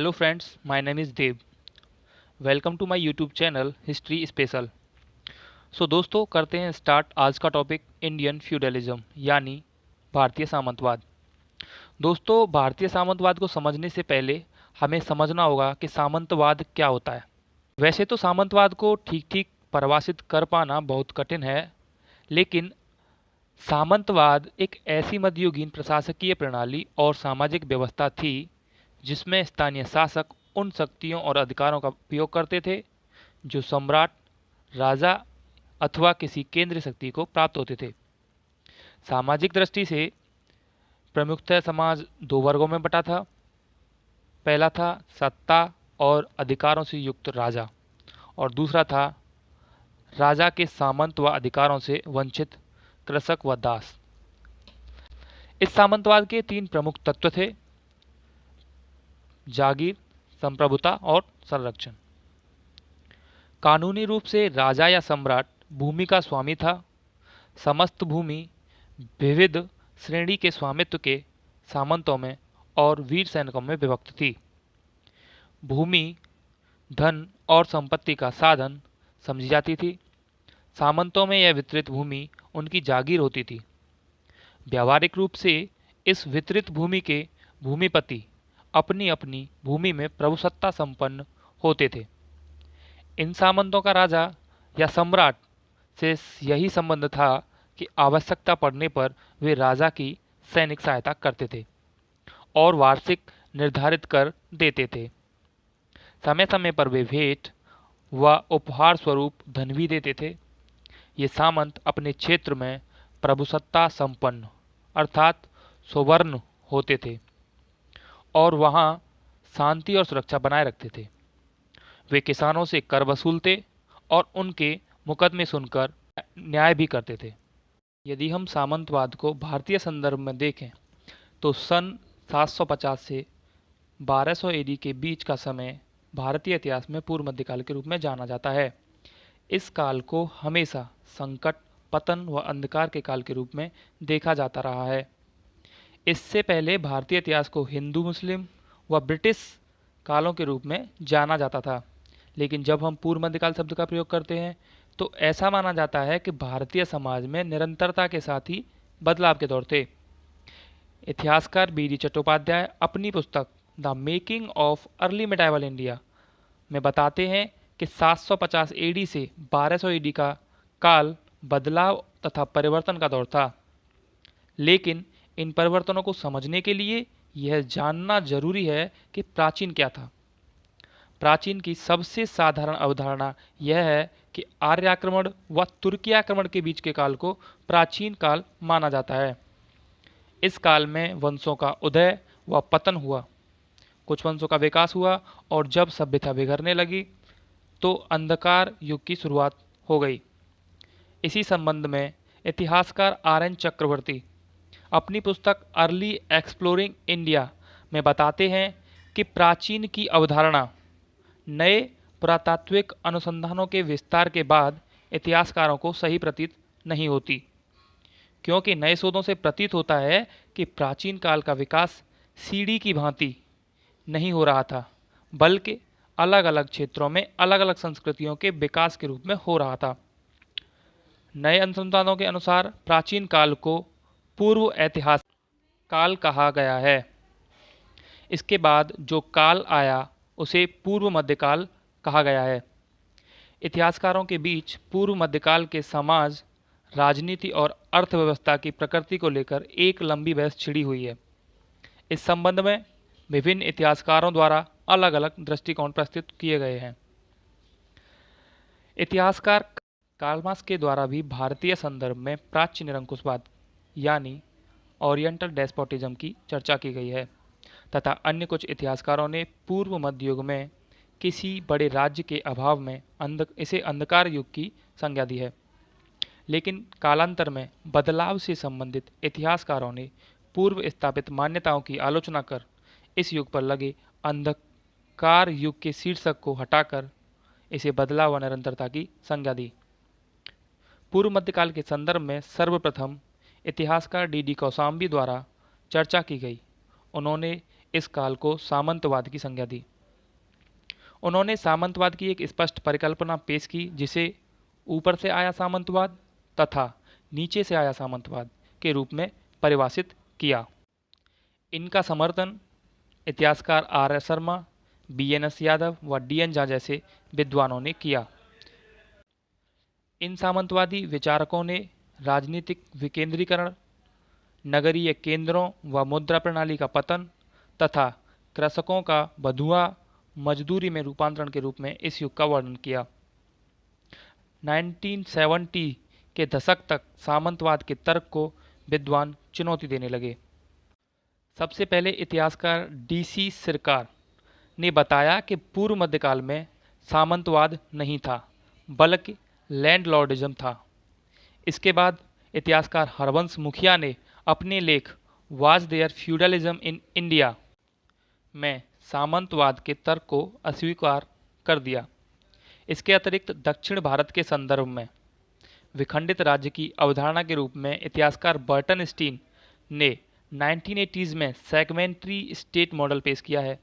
Hello friends, my name is Dev. Welcome to my YouTube channel history special. दोस्तों करते हैं start आज का टॉपिक इंडियन फ्यूडलिज्म यानी भारतीय सामंतवाद। दोस्तों भारतीय सामंतवाद को समझने से पहले हमें समझना होगा कि सामंतवाद क्या होता है। वैसे तो सामंतवाद को ठीक ठीक परिभाषित कर पाना बहुत कठिन है, लेकिन सामंतवाद एक ऐसी मध्ययुगीन प्रशासकीय प्रणाली और सामाजिक व्यवस्था थी जिसमें स्थानीय शासक उन शक्तियों और अधिकारों का उपयोग करते थे जो सम्राट, राजा अथवा किसी केंद्रीय शक्ति को प्राप्त होते थे। सामाजिक दृष्टि से प्रमुखतः समाज दो वर्गों में बटा था। पहला था सत्ता और अधिकारों से युक्त राजा और दूसरा था राजा के सामंत व अधिकारों से वंचित कृषक व दास। इस सामंतवाद के तीन प्रमुख तत्व थे: जागीर, संप्रभुता और संरक्षण। कानूनी रूप से राजा या सम्राट भूमि का स्वामी था। समस्त भूमि विविध श्रेणी के स्वामित्व के सामंतों में और वीर सैनिकों में विभक्त थी। भूमि धन और संपत्ति का साधन समझी जाती थी। सामंतों में यह वितरित भूमि उनकी जागीर होती थी। व्यावहारिक रूप से इस वितरित भूमि के भूमिपति अपनी अपनी भूमि में प्रभुसत्ता संपन्न होते थे। इन सामंतों का राजा या सम्राट से यही संबंध था कि आवश्यकता पड़ने पर वे राजा की सैनिक सहायता करते थे और वार्षिक निर्धारित कर देते थे। समय समय पर वे भेंट व उपहार स्वरूप धन भी देते थे। ये सामंत अपने क्षेत्र में प्रभुसत्ता संपन्न अर्थात सुवर्ण होते थे और वहाँ शांति और सुरक्षा बनाए रखते थे। वे किसानों से कर वसूलते और उनके मुकदमे सुनकर न्याय भी करते थे। यदि हम सामंतवाद को भारतीय संदर्भ में देखें तो सन 750 से 1200 एडी के बीच का समय भारतीय इतिहास में पूर्व मध्यकाल के रूप में जाना जाता है। इस काल को हमेशा संकट, पतन व अंधकार के काल के रूप में देखा जाता रहा है। इससे पहले भारतीय इतिहास को हिंदू, मुस्लिम व ब्रिटिश कालों के रूप में जाना जाता था, लेकिन जब हम पूर्व मध्यकाल शब्द का प्रयोग करते हैं तो ऐसा माना जाता है कि भारतीय समाज में निरंतरता के साथ ही बदलाव के दौर थे। इतिहासकार बी डी चट्टोपाध्याय अपनी पुस्तक the making of early medieval India में बताते हैं कि 750 एडी से 1200 एडी का काल बदलाव तथा परिवर्तन का दौर था। लेकिन इन परिवर्तनों को समझने के लिए यह जानना जरूरी है कि प्राचीन क्या था। प्राचीन की सबसे साधारण अवधारणा यह है कि आर्य आक्रमण व तुर्की आक्रमण के बीच के काल को प्राचीन काल माना जाता है। इस काल में वंशों का उदय व पतन हुआ, कुछ वंशों का विकास हुआ और जब सभ्यता बिगड़ने लगी तो अंधकार युग की शुरुआत हो गई। इसी संबंध में इतिहासकार आर एन चक्रवर्ती अपनी पुस्तक अर्ली एक्सप्लोरिंग इंडिया में बताते हैं कि प्राचीन की अवधारणा नए पुरातात्विक अनुसंधानों के विस्तार के बाद इतिहासकारों को सही प्रतीत नहीं होती, क्योंकि नए शोधों से प्रतीत होता है कि प्राचीन काल का विकास सीढ़ी की भांति नहीं हो रहा था, बल्कि अलग अलग क्षेत्रों में अलग अलग संस्कृतियों के विकास के रूप में हो रहा था। नए अनुसंधानों के अनुसार प्राचीन काल को पूर्व ऐतिहासिक काल कहा गया है। इसके बाद जो काल आया उसे पूर्व मध्यकाल कहा गया है। इतिहासकारों के बीच पूर्व मध्यकाल के समाज, राजनीति और अर्थव्यवस्था की प्रकृति को लेकर एक लंबी बहस छिड़ी हुई है। इस संबंध में विभिन्न इतिहासकारों द्वारा अलग अलग दृष्टिकोण प्रस्तुत किए गए हैं। इतिहासकार कार्ल मार्क्स के द्वारा भी भारतीय संदर्भ में प्राच्य निरंकुशवाद यानी ओरिएंटल डेस्पोटिज्म की चर्चा की गई है तथा अन्य कुछ इतिहासकारों ने पूर्व मध्य युग में किसी बड़े राज्य के अभाव में इसे अंधकार युग की संज्ञा दी है। लेकिन कालांतर में बदलाव से संबंधित इतिहासकारों ने पूर्व स्थापित मान्यताओं की आलोचना कर इस युग पर लगे अंधकार युग के शीर्षक को हटाकर इसे बदलाव व निरंतरता की संज्ञा दी। पूर्व मध्यकाल के संदर्भ में सर्वप्रथम इतिहासकार डी डी कौशाम्बी द्वारा चर्चा की गई। उन्होंने इस काल को सामंतवाद की संज्ञा दी। उन्होंने सामंतवाद की एक स्पष्ट परिकल्पना पेश की, जिसे ऊपर से आया सामंतवाद तथा नीचे से आया सामंतवाद के रूप में परिभाषित किया। इनका समर्थन इतिहासकार आर.एस. शर्मा, बी.एन.एस. यादव व डी.एन. झा जैसे विद्वानों ने किया। इन सामंतवादी विचारकों ने राजनीतिक विकेंद्रीकरण, नगरीय केंद्रों व मुद्रा प्रणाली का पतन तथा कृषकों का बंधुआ मजदूरी में रूपांतरण के रूप में इस युग का वर्णन किया। 1970 के दशक तक सामंतवाद के तर्क को विद्वान चुनौती देने लगे। सबसे पहले इतिहासकार डी.सी. सिरकार ने बताया कि पूर्व मध्यकाल में सामंतवाद नहीं था, बल्कि लैंडलॉर्डिज्म था। इसके बाद इतिहासकार हरवंश मुखिया ने अपने लेख was there feudalism in India में सामंतवाद के तर्क को अस्वीकार कर दिया। इसके अतिरिक्त दक्षिण भारत के संदर्भ में विखंडित राज्य की अवधारणा के रूप में इतिहासकार बर्टन स्टीन ने 1980s में सेगमेंट्री स्टेट मॉडल पेश किया है,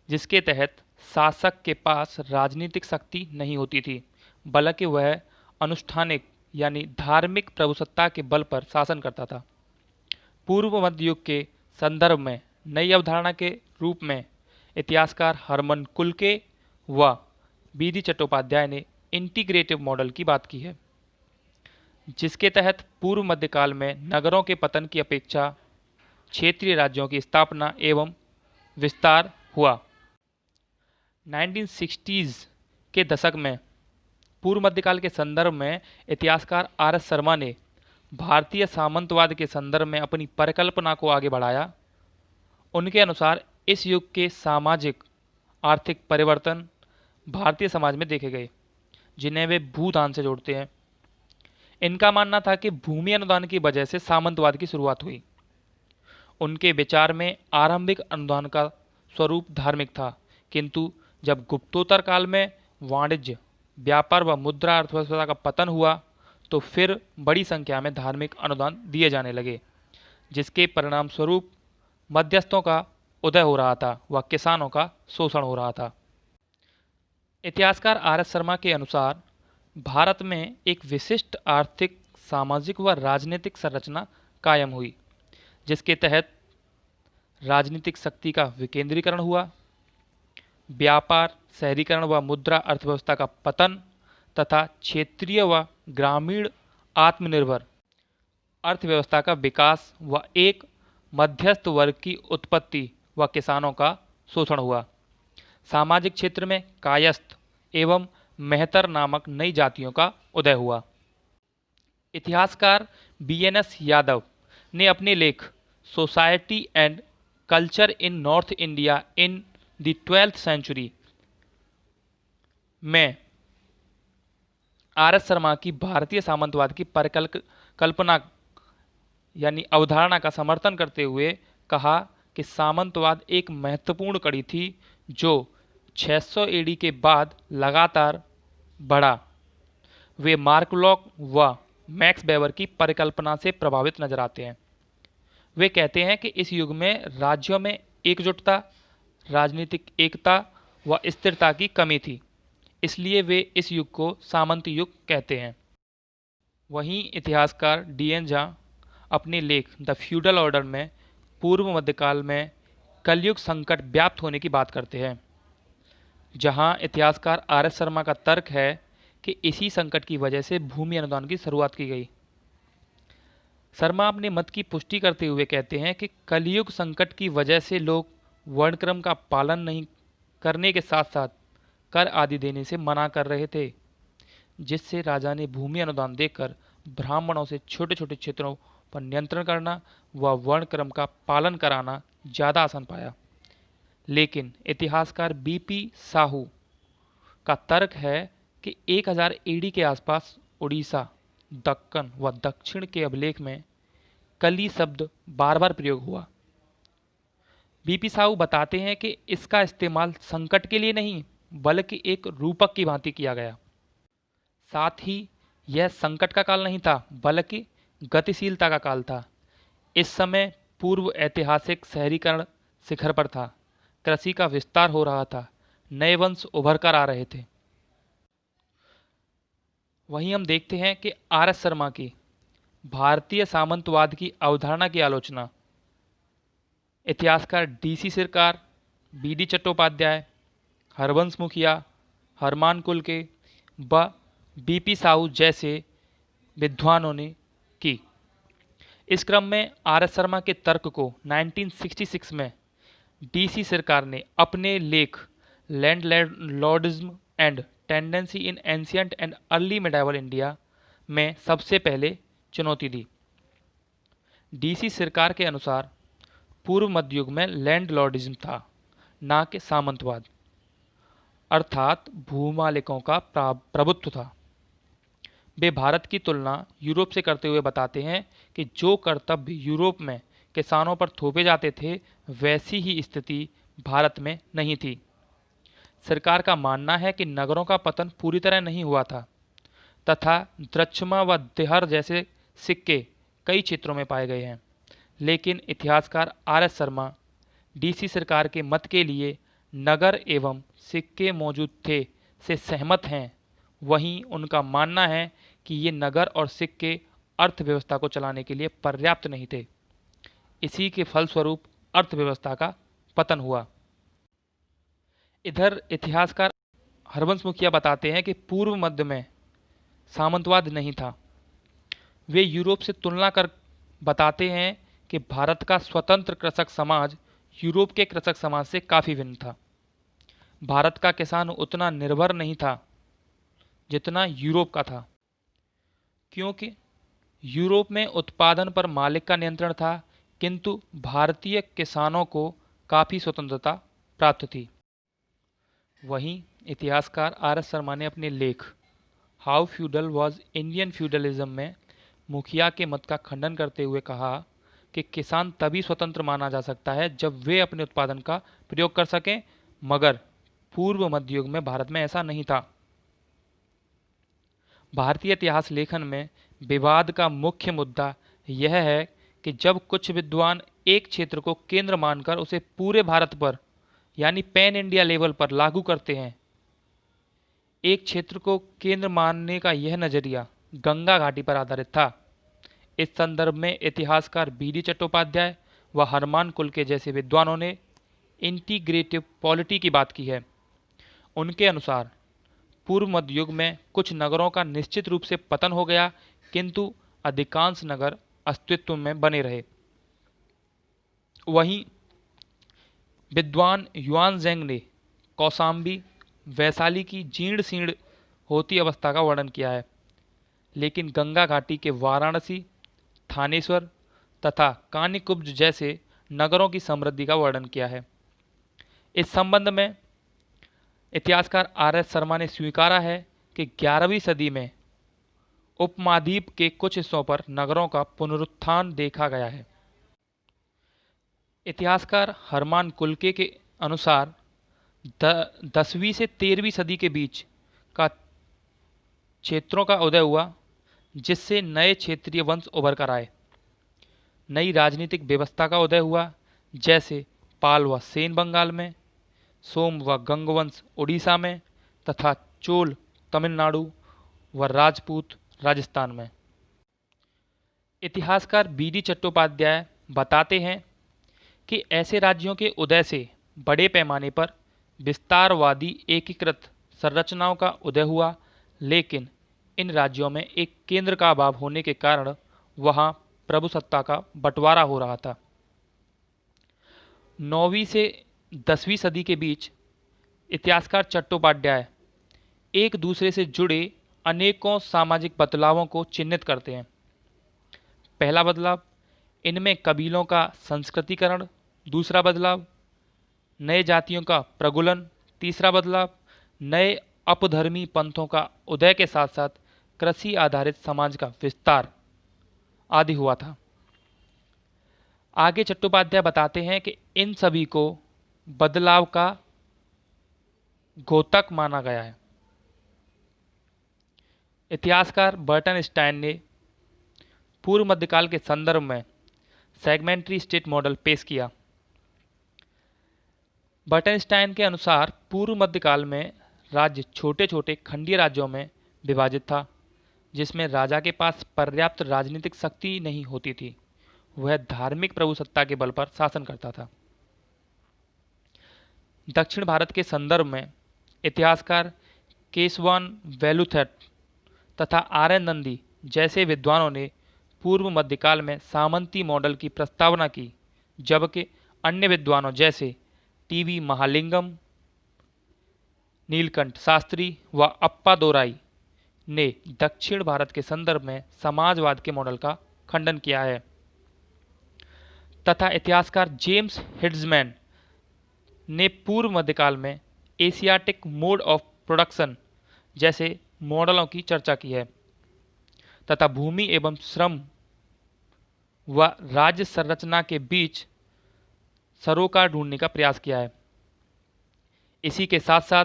जिसके तहत शासक के पास राजनीतिक शक्ति नहीं होती थी, बल्कि वह अनुष्ठानिक यानी धार्मिक प्रभुसत्ता के बल पर शासन करता था। पूर्व मध्य युग के संदर्भ में नई अवधारणा के रूप में इतिहासकार हरमन कुलके व बी.डी. चट्टोपाध्याय ने इंटीग्रेटिव मॉडल की बात की है, जिसके तहत पूर्व मध्यकाल में नगरों के पतन की अपेक्षा क्षेत्रीय राज्यों की स्थापना एवं विस्तार हुआ। 1960s के दशक में पूर्व मध्यकाल के संदर्भ में इतिहासकार आर.एस. शर्मा ने भारतीय सामंतवाद के संदर्भ में अपनी परिकल्पना को आगे बढ़ाया। उनके अनुसार इस युग के सामाजिक आर्थिक परिवर्तन भारतीय समाज में देखे गए, जिन्हें वे भूदान से जोड़ते हैं। इनका मानना था कि भूमि अनुदान की वजह से सामंतवाद की शुरुआत हुई। उनके विचार में आरंभिक अनुदान का स्वरूप धार्मिक था, किंतु जब गुप्तोत्तर काल में वाणिज्य, व्यापार व मुद्रा अर्थव्यवस्था का पतन हुआ तो फिर बड़ी संख्या में धार्मिक अनुदान दिए जाने लगे, जिसके परिणाम स्वरूप मध्यस्थों का उदय हो रहा था व किसानों का शोषण हो रहा था। इतिहासकार आर.एस. शर्मा के अनुसार भारत में एक विशिष्ट आर्थिक, सामाजिक व राजनीतिक संरचना कायम हुई, जिसके तहत राजनीतिक शक्ति का विकेंद्रीकरण हुआ, व्यापार, शहरीकरण व मुद्रा अर्थव्यवस्था का पतन तथा क्षेत्रीय व ग्रामीण आत्मनिर्भर अर्थव्यवस्था का विकास व एक मध्यस्थ वर्ग की उत्पत्ति व किसानों का शोषण हुआ। सामाजिक क्षेत्र में कायस्थ एवं मेहतर नामक नई जातियों का उदय हुआ। इतिहासकार बी.एन.एस. यादव ने अपने लेख society and culture in north India in the 12th century में आर.एस. शर्मा की भारतीय सामंतवाद की परिकल्पना यानी अवधारणा का समर्थन करते हुए कहा कि सामंतवाद एक महत्वपूर्ण कड़ी थी जो 600 एडी के बाद लगातार बढ़ा। वे मार्क लॉक व मैक्स वेबर की परिकल्पना से प्रभावित नजर आते हैं। वे कहते हैं कि इस युग में राज्यों में एकजुटता, राजनीतिक एकता व स्थिरता की कमी थी, इसलिए वे इस युग को सामंत युग कहते हैं। वहीं इतिहासकार डी.एन. झा अपने लेख द फ्यूडल ऑर्डर में पूर्व मध्यकाल में कलयुग संकट व्याप्त होने की बात करते हैं, जहां इतिहासकार आर.एस. शर्मा का तर्क है कि इसी संकट की वजह से भूमि अनुदान की शुरुआत की गई। शर्मा अपने मत की पुष्टि करते हुए कहते हैं कि कलयुग संकट की वजह से लोग वर्णक्रम का पालन नहीं करने के साथ साथ कर आदि देने से मना कर रहे थे, जिससे राजा ने भूमि अनुदान देकर ब्राह्मणों से छोटे छोटे क्षेत्रों पर नियंत्रण करना व वर्णक्रम का पालन कराना ज़्यादा आसान पाया। लेकिन इतिहासकार बी.पी. साहू का तर्क है कि 1000 एडी के आसपास उड़ीसा, दक्कन व दक्षिण के अभिलेख में कली शब्द बार बार प्रयोग हुआ। बी.पी. साहू बताते हैं कि इसका इस्तेमाल संकट के लिए नहीं बल्कि एक रूपक की भांति किया गया। साथ ही यह संकट का काल नहीं था बल्कि गतिशीलता का काल था। इस समय पूर्व ऐतिहासिक शहरीकरण शिखर पर था। कृषि का विस्तार हो रहा था। नए वंश उभर कर आ रहे थे। वहीं हम देखते हैं कि आर एस शर्मा की भारतीय सामंतवाद की अवधारणा की आलोचना इतिहासकार डीसी सिरकार, बीडी चट्टोपाध्याय, हरवंश मुखिया, हरमान कुलके व बीपी साहू जैसे विद्वानों ने की। इस क्रम में आर एस शर्मा के तर्क को 1966 में डीसी सरकार ने अपने लेख landlordism and tendency in ancient and early medieval India में सबसे पहले चुनौती दी। डीसी सरकार के अनुसार पूर्व मध्य युग में लैंडलॉर्डिज्म था, ना कि सामंतवाद, अर्थात भूमालिकों का प्रभुत्व था। वे भारत की तुलना यूरोप से करते हुए बताते हैं कि जो कर्तव्य यूरोप में किसानों पर थोपे जाते थे, वैसी ही स्थिति भारत में नहीं थी। सरकार का मानना है कि नगरों का पतन पूरी तरह नहीं हुआ था तथा द्रक्षमा व देहर जैसे सिक्के कई क्षेत्रों में पाए गए हैं। लेकिन इतिहासकार आर एस शर्मा डीसी सरकार के मत के लिए नगर एवं सिक्के मौजूद थे से सहमत हैं। वहीं उनका मानना है कि ये नगर और सिक्के अर्थव्यवस्था को चलाने के लिए पर्याप्त नहीं थे। इसी के फलस्वरूप अर्थव्यवस्था का पतन हुआ। इधर इतिहासकार हरवंश मुखिया बताते हैं कि पूर्व मध्य में सामंतवाद नहीं था। वे यूरोप से तुलना कर बताते हैं कि भारत का स्वतंत्र कृषक समाज यूरोप के कृषक समाज से काफ़ी भिन्न था। भारत का किसान उतना निर्भर नहीं था जितना यूरोप का था, क्योंकि यूरोप में उत्पादन पर मालिक का नियंत्रण था, किंतु भारतीय किसानों को काफ़ी स्वतंत्रता प्राप्त थी। वहीं इतिहासकार आर एस शर्मा ने अपने लेख how feudal was Indian feudalism में मुखिया के मत का खंडन करते हुए कहा कि किसान तभी स्वतंत्र माना जा सकता है जब वे अपने उत्पादन का प्रयोग कर सकें, मगर पूर्व मध्य युग में भारत में ऐसा नहीं था। भारतीय इतिहास लेखन में विवाद का मुख्य मुद्दा यह है कि जब कुछ विद्वान एक क्षेत्र को केंद्र मानकर उसे पूरे भारत पर यानी पैन इंडिया लेवल पर लागू करते हैं। एक क्षेत्र को केंद्र मानने का यह नजरिया गंगा घाटी पर आधारित था। इस संदर्भ में इतिहासकार बीडी चट्टोपाध्याय व हरमान कुलके जैसे विद्वानों ने इंटीग्रेटिव पॉलिटी की बात की है। उनके अनुसार पूर्व मध्य युग में कुछ नगरों का निश्चित रूप से पतन हो गया, किंतु अधिकांश नगर अस्तित्व में बने रहे। वहीं विद्वान युआनज़ेंग ने कौसाम्बी, वैशाली की जीर्ण शीर्ण होती अवस्था का वर्णन किया है, लेकिन गंगा घाटी के वाराणसी, थानेश्वर तथा कानिकुब्ज जैसे नगरों की समृद्धि का वर्णन किया है। इस संबंध में इतिहासकार आर एस शर्मा ने स्वीकारा है कि 11वीं सदी में उपमहाद्वीप के कुछ हिस्सों पर नगरों का पुनरुत्थान देखा गया है। इतिहासकार हरमान कुलके के अनुसार 10वीं से 13वीं सदी के बीच का क्षेत्रों का उदय हुआ, जिससे नए क्षेत्रीय वंश उभर कर आए। नई राजनीतिक व्यवस्था का उदय हुआ, जैसे पाल व सेन बंगाल में, सोम व गंगवंश उड़ीसा में तथा चोल तमिलनाडु व राजपूत राजस्थान में। इतिहासकार बीडी चट्टोपाध्याय बताते हैं कि ऐसे राज्यों के उदय से बड़े पैमाने पर विस्तारवादी एकीकृत संरचनाओं का उदय हुआ, लेकिन इन राज्यों में एक केंद्र का अभाव होने के कारण वहां प्रभुसत्ता का बंटवारा हो रहा था। 9वीं से 10वीं सदी के बीच इतिहासकार चट्टोपाध्याय एक दूसरे से जुड़े अनेकों सामाजिक बदलावों को चिन्हित करते हैं। पहला बदलाव, इनमें कबीलों का संस्कृतिकरण। दूसरा बदलाव, नए जातियों का प्रगुलन। तीसरा बदलाव, नए अपधर्मी पंथों का उदय के साथ साथ कृषि आधारित समाज का विस्तार आदि हुआ था। आगे चट्टोपाध्याय बताते हैं कि इन सभी को बदलाव का घोतक माना गया है। इतिहासकार बर्टन स्टाइन ने पूर्व मध्यकाल के संदर्भ में सेगमेंट्री स्टेट मॉडल पेश किया। बर्टनस्टाइन के अनुसार पूर्व मध्यकाल में राज्य छोटे छोटे खंडीय राज्यों में विभाजित था, जिसमें राजा के पास पर्याप्त राजनीतिक शक्ति नहीं होती थी। वह धार्मिक प्रभुसत्ता के बल पर शासन करता था। दक्षिण भारत के संदर्भ में इतिहासकार केशवान वेलुथट तथा आर एन नंदी जैसे विद्वानों ने पूर्व मध्यकाल में सामंती मॉडल की प्रस्तावना की, जबकि अन्य विद्वानों जैसे टीवी महालिंगम, नीलकंठ शास्त्री व अप्पा दोराई ने दक्षिण भारत के संदर्भ में समाजवाद के मॉडल का खंडन किया है तथा इतिहासकार जेम्स हिड्समैन ने पूर्व मध्यकाल में एशियाटिक मोड ऑफ प्रोडक्शन जैसे मॉडलों की चर्चा की है तथा भूमि एवं श्रम व राज्य संरचना के बीच सरोकार ढूंढने का प्रयास किया है। इसी के साथ साथ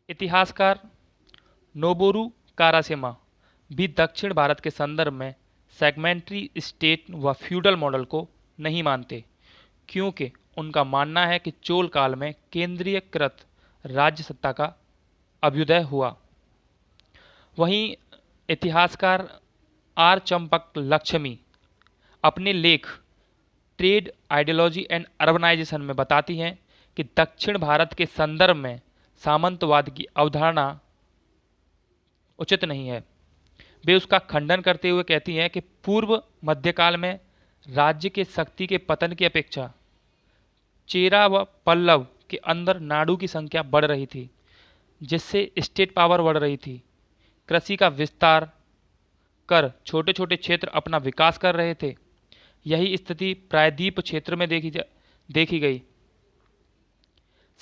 इतिहासकार नोबोरू काराशिमा भी दक्षिण भारत के संदर्भ में सेगमेंट्री स्टेट व फ्यूडल मॉडल को नहीं मानते, क्योंकि उनका मानना है कि चोल काल में केंद्रीयकृत राज्य सत्ता का अभ्युदय हुआ। वहीं इतिहासकार आर चंपक लक्ष्मी अपने लेख ट्रेड आइडियोलॉजी एंड अर्बनाइजेशन में बताती हैं कि दक्षिण भारत के संदर्भ में सामंतवाद की अवधारणा उचित नहीं है। वे उसका खंडन करते हुए कहती हैं कि पूर्व मध्यकाल में राज्य के शक्ति के पतन की अपेक्षा चेरा व पल्लव के अंदर नाडु की संख्या बढ़ रही थी, जिससे स्टेट पावर बढ़ रही थी। कृषि का विस्तार कर छोटे छोटे क्षेत्र अपना विकास कर रहे थे। यही स्थिति प्रायद्वीप क्षेत्र में देखी गई।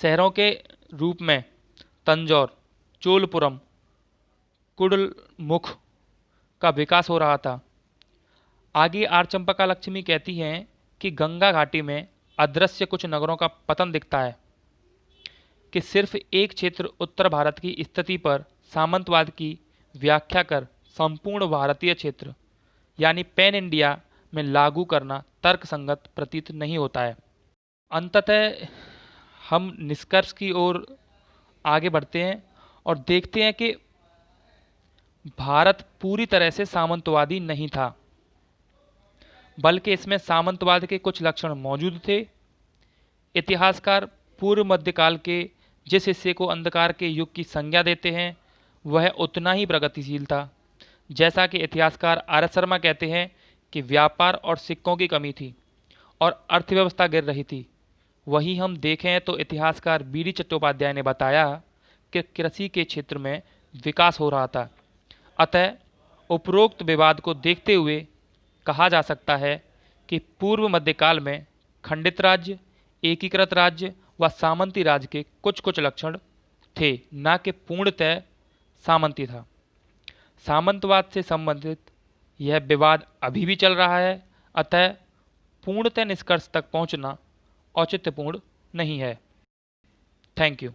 शहरों के रूप में तंजौर, चोलपुरम, कुडलमुख का विकास हो रहा था। आगे आर चंपका लक्ष्मी कहती हैं कि गंगा घाटी में अदृश्य कुछ नगरों का पतन दिखता है कि सिर्फ एक क्षेत्र उत्तर भारत की स्थिति पर सामंतवाद की व्याख्या कर संपूर्ण भारतीय क्षेत्र यानी पैन इंडिया में लागू करना तर्कसंगत प्रतीत नहीं होता है। अंततः हम निष्कर्ष की ओर आगे बढ़ते हैं और देखते हैं कि भारत पूरी तरह से सामंतवादी नहीं था, बल्कि इसमें सामंतवाद के कुछ लक्षण मौजूद थे। इतिहासकार पूर्व मध्यकाल के जिस हिस्से को अंधकार के युग की संज्ञा देते हैं वह उतना ही प्रगतिशील था। जैसा कि इतिहासकार आर एस शर्मा कहते हैं कि व्यापार और सिक्कों की कमी थी और अर्थव्यवस्था गिर रही थी। वहीं हम देखें तो इतिहासकार बी डी चट्टोपाध्याय ने बताया कि कृषि के क्षेत्र में विकास हो रहा था। अतः उपरोक्त विवाद को देखते हुए कहा जा सकता है कि पूर्व मध्यकाल में खंडित राज्य, एकीकृत राज्य व सामंती राज्य के कुछ कुछ लक्षण थे, न कि पूर्णतः सामंती था। सामंतवाद से संबंधित यह विवाद अभी भी चल रहा है, अतः पूर्णतः निष्कर्ष तक पहुंचना औचित्यपूर्ण नहीं है। Thank you.